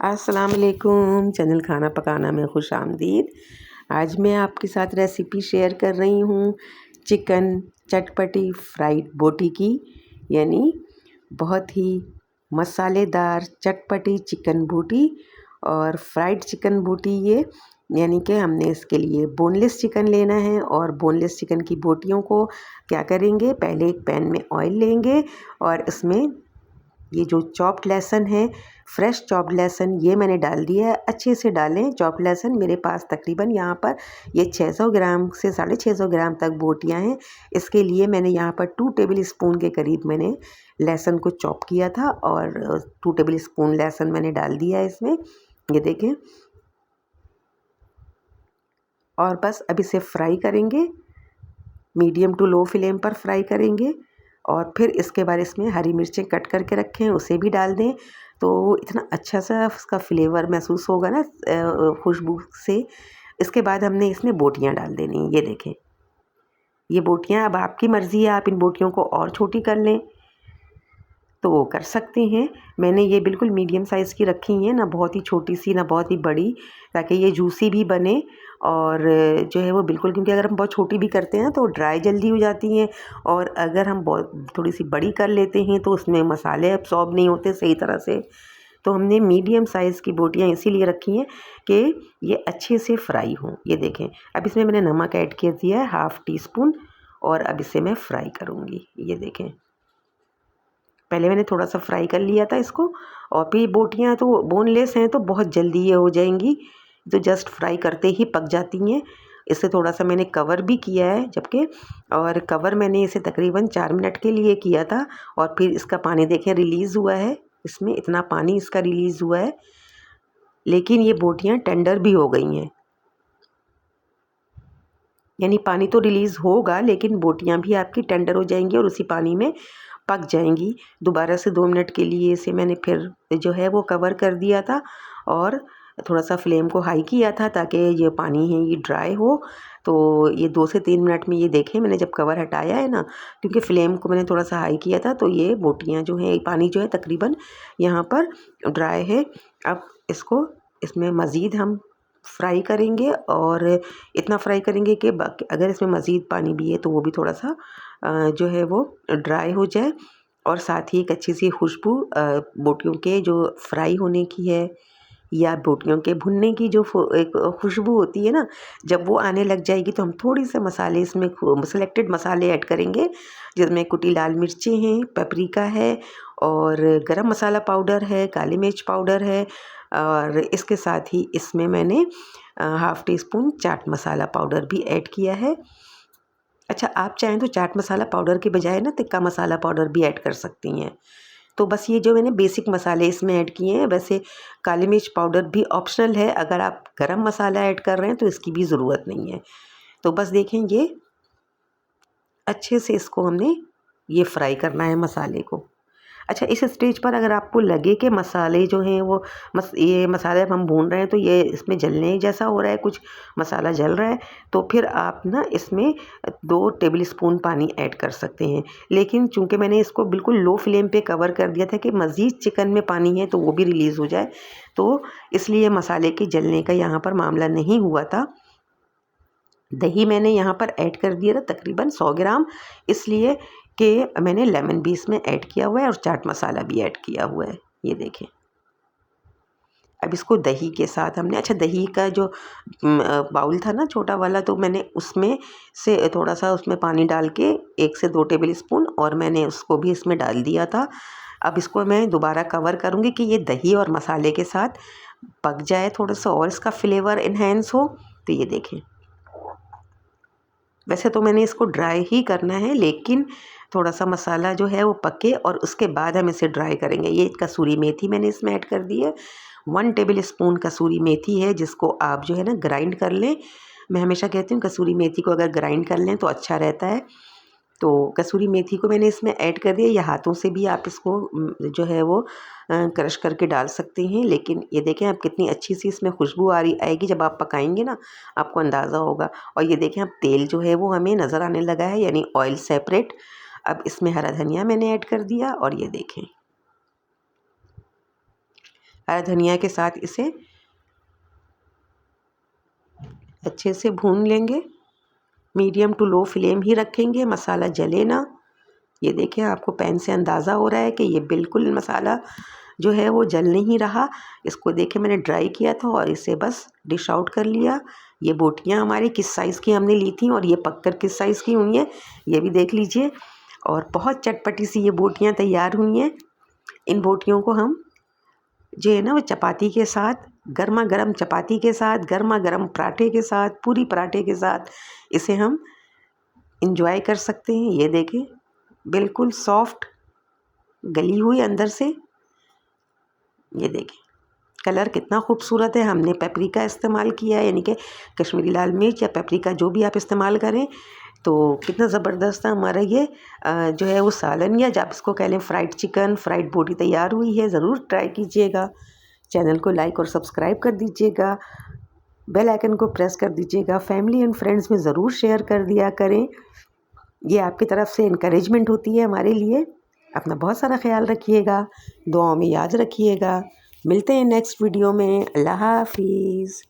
अस्सलाम वालेकुम। चैनल खाना पकाना में खुश आमदीद। आज मैं आपके साथ रेसिपी शेयर कर रही हूँ चिकन चटपटी फ्राइड बोटी की, यानी बहुत ही मसालेदार चटपटी चिकन बोटी और फ्राइड चिकन बोटी ये, यानी कि हमने इसके लिए बोनलेस चिकन लेना है। और बोनलेस चिकन की बोटियों को क्या करेंगे, पहले एक पैन में ऑयल लेंगे और इसमें ये जो चॉप्ड लहसुन है, फ्रेश चॉप्ड लहसुन ये मैंने डाल दिया है। अच्छे से डालें चॉप्ड लहसुन। मेरे पास तकरीबन यहाँ पर ये 600 ग्राम से 650 ग्राम तक बोटियाँ हैं। इसके लिए मैंने यहाँ पर 2 टेबल स्पून के करीब मैंने लहसुन को चॉप किया था और 2 टेबल स्पून लहसुन मैंने डाल दिया है इसमें, ये देखें। और बस अब इसे फ्राई करेंगे, मीडियम टू लो फ्लेम पर फ्राई करेंगे। और फिर इसके बाद इसमें हरी मिर्चें कट करके रखें, उसे भी डाल दें तो इतना अच्छा सा उसका फ्लेवर महसूस होगा ना खुशबू से। इसके बाद हमने इसमें बोटियां डाल देनी, ये देखें। ये बोटियां अब आपकी मर्ज़ी है, आप इन बोटियों को और छोटी कर लें तो वो कर सकते हैं। मैंने ये बिल्कुल मीडियम साइज़ की रखी हैं, ना बहुत ही छोटी सी ना बहुत ही बड़ी, ताकि ये जूसी भी बने और जो है वो बिल्कुल, क्योंकि अगर हम बहुत छोटी भी करते हैं तो ड्राई जल्दी हो जाती हैं। और अगर हम बहुत थोड़ी सी बड़ी कर लेते हैं तो उसमें मसाले अब्सॉर्ब नहीं होते सही तरह से। तो हमने मीडियम साइज़ की बोटियाँ इसीलिए रखी हैं कि ये अच्छे से फ्राई हों, ये देखें। अब इसमें मैंने नमक ऐड कर दिया है ½ टी स्पून और अब इसे मैं फ्राई करूँगी, ये देखें। पहले मैंने थोड़ा सा फ्राई कर लिया था इसको, और फिर बोटियाँ तो बोनलेस हैं तो बहुत जल्दी ये हो जाएंगी, तो जस्ट फ्राई करते ही पक जाती हैं। इसे थोड़ा सा मैंने कवर भी किया है जबकि, और कवर मैंने इसे तकरीबन 4 मिनट के लिए किया था। और फिर इसका पानी देखें रिलीज़ हुआ है, इसमें इतना पानी इसका रिलीज़ हुआ है, लेकिन ये बोटियाँ टेंडर भी हो गई हैं। यानी पानी तो रिलीज़ होगा लेकिन बोटियाँ भी आपकी टेंडर हो जाएंगी और उसी पानी में पक जाएंगी। दोबारा से 2 मिनट के लिए इसे मैंने फिर जो है वो कवर कर दिया था और थोड़ा सा फ्लेम को हाई किया था ताकि ये पानी है ये ड्राई हो। तो ये 2 से 3 मिनट में, ये देखें मैंने जब कवर हटाया है ना, क्योंकि फ्लेम को मैंने थोड़ा सा हाई किया था, तो ये बोटियाँ जो हैं, पानी जो है तकरीबन यहाँ पर ड्राई है। अब इसको इसमें मज़ीद हम फ्राई करेंगे और इतना फ्राई करेंगे कि बाकी अगर इसमें मज़ीद पानी भी है तो वो भी थोड़ा सा जो है वो ड्राई हो जाए। और साथ ही एक अच्छी सी खुशबू बोटियों के जो फ्राई होने की है या बोटियों के भुनने की जो एक खुशबू होती है ना, जब वो आने लग जाएगी तो हम थोड़ी से मसाले इसमें सेलेक्टेड मसाले ऐड करेंगे, जिसमें कुटी लाल मिर्चें हैं, पेपरिका है और गरम मसाला पाउडर है, काली मिर्च पाउडर है। और इसके साथ ही इसमें मैंने ½ tea spoon chaat masala powder भी ऐड किया है। अच्छा, आप चाहें तो चाट मसाला पाउडर के बजाय ना तिक्का मसाला पाउडर भी ऐड कर सकती हैं। तो बस ये जो मैंने बेसिक मसाले इसमें ऐड किए हैं। वैसे काली मिर्च पाउडर भी ऑप्शनल है, अगर आप गरम मसाला ऐड कर रहे हैं तो इसकी भी ज़रूरत नहीं है। तो बस देखें, ये अच्छे से इसको हमने ये फ्राई करना है मसाले को। अच्छा, इस स्टेज पर अगर आपको लगे कि मसाले जो हैं वो ये मसाले अब हम भून रहे हैं तो ये इसमें जलने जैसा हो रहा है, कुछ मसाला जल रहा है, तो फिर आप ना इसमें 2 टेबल स्पून पानी ऐड कर सकते हैं। लेकिन चूंकि मैंने इसको बिल्कुल लो फ्लेम पे कवर कर दिया था कि मज़ीद चिकन में पानी है तो वो भी रिलीज़ हो जाए, तो इसलिए मसाले के जलने का यहाँ पर मामला नहीं हुआ था। दही मैंने यहाँ पर ऐड कर दिया था तकरीबन 100 ग्राम, इसलिए कि मैंने लेमन भी इसमें ऐड किया हुआ है और चाट मसाला भी ऐड किया हुआ है, ये देखें। अब इसको दही के साथ हमने, अच्छा दही का जो बाउल था ना छोटा वाला, तो मैंने उसमें से थोड़ा सा उसमें पानी डाल के 1 से 2 टेबल स्पून और मैंने उसको भी इसमें डाल दिया था। अब इसको मैं दोबारा कवर करूँगी कि ये दही और मसाले के साथ पक जाए थोड़ा सा और इसका फ्लेवर इन्हेंस हो। तो ये देखें, वैसे तो मैंने इसको ड्राई ही करना है, लेकिन थोड़ा सा मसाला जो है वो पके और उसके बाद हम इसे ड्राई करेंगे। ये कसूरी मेथी मैंने इसमें ऐड कर दी है, 1 टेबल स्पून कसूरी मेथी है, जिसको आप जो है ना ग्राइंड कर लें। मैं हमेशा कहती हूँ कसूरी मेथी को अगर ग्राइंड कर लें तो अच्छा रहता है। तो कसूरी मेथी को मैंने इसमें ऐड कर दिया, या हाथों से भी आप इसको जो है वो क्रश करके डाल सकते हैं। लेकिन ये देखें अब कितनी अच्छी सी इसमें खुशबू आ रही आएगी, जब आप पकाएंगे ना आपको अंदाज़ा होगा। और ये देखें अब तेल जो है वो हमें नज़र आने लगा है, यानी ऑयल सेपरेट। अब इसमें हरा धनिया मैंने ऐड कर दिया और ये देखें हरा धनिया के साथ इसे अच्छे से भून लेंगे। मीडियम टू लो फ्लेम ही रखेंगे, मसाला जले ना। ये देखिए आपको पैन से अंदाज़ा हो रहा है कि ये बिल्कुल मसाला जो है वो जल नहीं रहा। इसको देखिए मैंने ड्राई किया था और इसे बस डिश आउट कर लिया। ये बोटियाँ हमारी किस साइज़ की हमने ली थी और ये पककर किस साइज़ की हुई हैं ये भी देख लीजिए। और बहुत चटपटी सी ये बोटियाँ तैयार हुई हैं। इन बोटियों को हम जो है ना वो चपाती के साथ, गर्मा गर्म चपाती के साथ, गर्मा गर्म पराठे के साथ, पूरी पराठे के साथ इसे हम इंजॉय कर सकते हैं। ये देखें बिल्कुल सॉफ्ट गली हुई अंदर से। ये देखें कलर कितना खूबसूरत है। हमने पेपरिका इस्तेमाल किया है, यानी कि कश्मीरी लाल मिर्च या पेपरिका जो भी आप इस्तेमाल करें। तो कितना ज़बरदस्त है हमारा ये जो है वो सालन, या जब इसको कह लें फ्राइड चिकन, फ्राइड बोटी तैयार हुई है। ज़रूर ट्राई कीजिएगा। चैनल को लाइक और सब्सक्राइब कर दीजिएगा, बेल आइकन को प्रेस कर दीजिएगा, फैमिली एंड फ्रेंड्स में ज़रूर शेयर कर दिया करें। ये आपकी तरफ से इनकरेजमेंट होती है हमारे लिए। अपना बहुत सारा ख्याल रखिएगा, दुआओं में याद रखिएगा। मिलते हैं नेक्स्ट वीडियो में। अल्लाह हाफिज़।